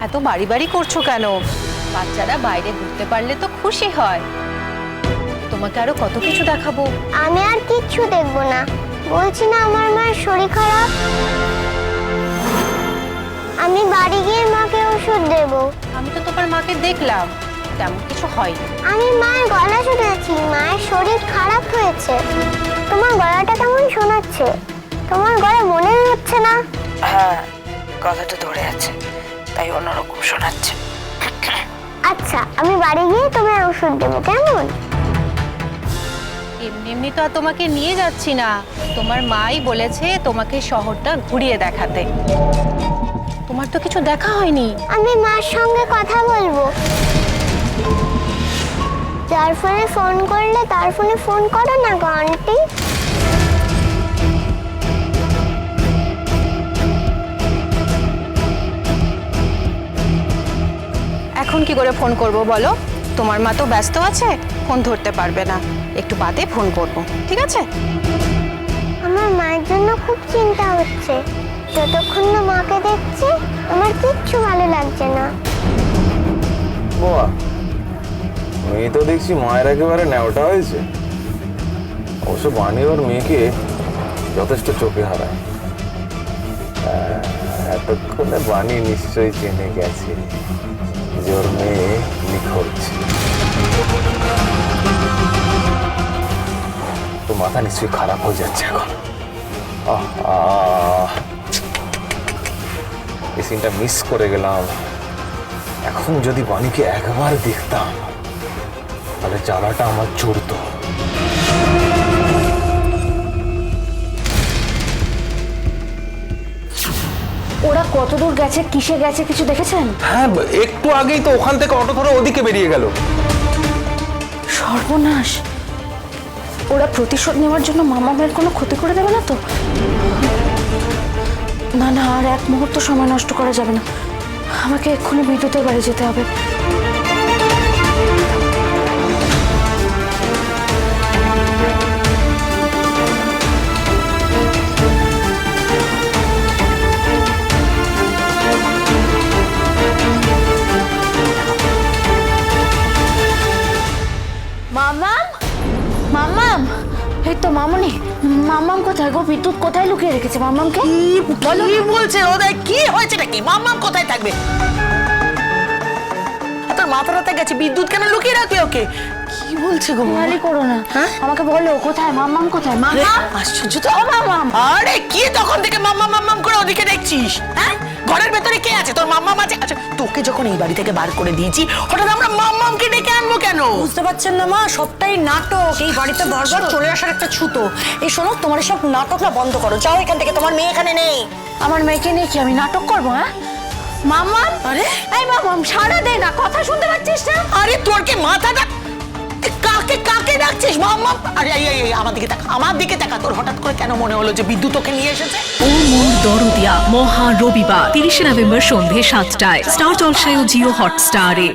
এত বাড়ি বাড়ি করছো কেন? বাচ্চারা বাইরে ঘুরতে পারলে তো খুশি হয়। তোমাকে আরো কত কিছু দেখাবো। আমি আর কিচ্ছু দেখবো না, বলছি না আমার মায়ের শরীর খারাপ। আমি বাড়ি গিয়ে মাকে ওষুধ দেব। আমি তো তোমার মাকে দেখলাম, তেমন কিছু হয়নি। আমি মায়ের গলা শুনেছি, মায়ের শরীর খারাপ হয়েছে। তোমার গলাটা কেমন শোনাচ্ছে? তোমার গলা মনে হচ্ছে না? হ্যাঁ, গলাটা ধরে আছে, তাই অন্যরকম শোনাচ্ছে। আচ্ছা, আমি বাড়ি গিয়ে তোমার ওষুধ দেবো, কেমন? এমনি এমনি তো আর তোমাকে নিয়ে যাচ্ছি না। তোমার মাই বলেছে তোমাকে শহরটা ঘুরিয়ে দেখাতে। তোমার তো কিছু দেখা হয়নি। আমি মার সঙ্গে কথা বলবো। যার ফোনে ফোন করলে তার ফোনে ফোন করো না গো আন্টি। এখন কি করে ফোন করব বলো? তোমার মা তো ব্যস্ত আছে, ফোন ধরতে পারবে না। একটু বাদে ফোন করব, ঠিক আছে? আমার মায়ের জন্য খুব চিন্তা হচ্ছে। যতক্ষণ না মাকে দেখছি আমার কিচ্ছু ভালো লাগছে না। বাবা, মেয়ে তো দেখছি মায়ের একেবারে ন্যাওটা হয়েছে। অবশ্য বাণী ওর মেয়েকে যথেষ্ট চোখে হারায়। এতক্ষণে বাণী নিশ্চয়ই চেনে গেছে যে ওর মেয়ে নিখোঁজ। তো মাথা নিশ্চয়ই খারাপ হয়ে যাচ্ছে এখন। এই সিনটা মিস করে গেলাম। এখন যদি বাণীকে একবার দেখতাম তাহলে জ্বালাটা আমার জড়তো। ওরা কত দূর গেছে, কিসে গেছে কিছু দেখেছেন? হ্যাঁ, একটু আগেই তো ওখান থেকে অটো ধরে ওদিকে বেরিয়ে গেল। সর্বনাশ! ওরা প্রতিশোধ নেওয়ার জন্য মামামের কোনো ক্ষতি করে দেবে না তো? না না, আর এক মুহূর্ত সময় নষ্ট করা যাবে না। আমাকে এক্ষুনি বিদ্যুতের বাড়ি যেতে হবে। মামাম, মামাম, এই তো মামনি। মামাম কোথায় গো? বিদ্যুৎ কোথায় লুকিয়ে রেখেছে মামামকে? বলো, কি বলছে ওদের? কি হয়েছে নাকি? মাম্মাম কোথায় থাকবে? তোর মাথা রাতে গেছে, বিদ্যুৎ কেন লুকিয়ে রাখবে ওকে? কি বলছে গো? মালি করো না, আমাকে বলো কোথায় মামাম, কোথায় মামাম? আশ্চর্য তো। মাম্মাম, আরে কি তখন থেকে মাম্মাম মাম্মাম করে ওদিকে দেখছিস? হ্যাঁ, ঘরের ভেতরে কে আছে? তোর মাম্মাম আছে? আচ্ছা, তোকে যখন এই বাড়ি থেকে বার করে দিয়েছি, হঠাৎ আমরা মাম্মামকে ডেকে আনবো কেন? বুঝতে পারছেন না মা, সবটাই নাটক। এই বাড়িতে বারবার চলে আসার একটা ছুতো। এই শোনো, তোমার সব নাটক না বন্ধ করো, যাও এখান থেকে। তোমার মেয়ে এখানে নেই। আমার মেয়েকে নিয়ে কি আমি নাটক করবো? হ্যাঁ মামাম, আরে এই মামাম সারা দে না, কথা শুনতে পাচ্ছিস না? আরে তোর কি মাথাটা? কাকে কাকে ডাকছিস মাম্মাম? আরে এই আমার দিকে তাকা, আমার দিকে তাকা। তোর হঠাৎ করে কেন মনে হলো যে বিদ্যুৎ ওকে নিয়ে এসেছে? ও মোর দরদিয়া মহা রবিবার 30 নভেম্বর সন্ধে 7টায় স্টার জলসায় ও জিও হটস্টারে।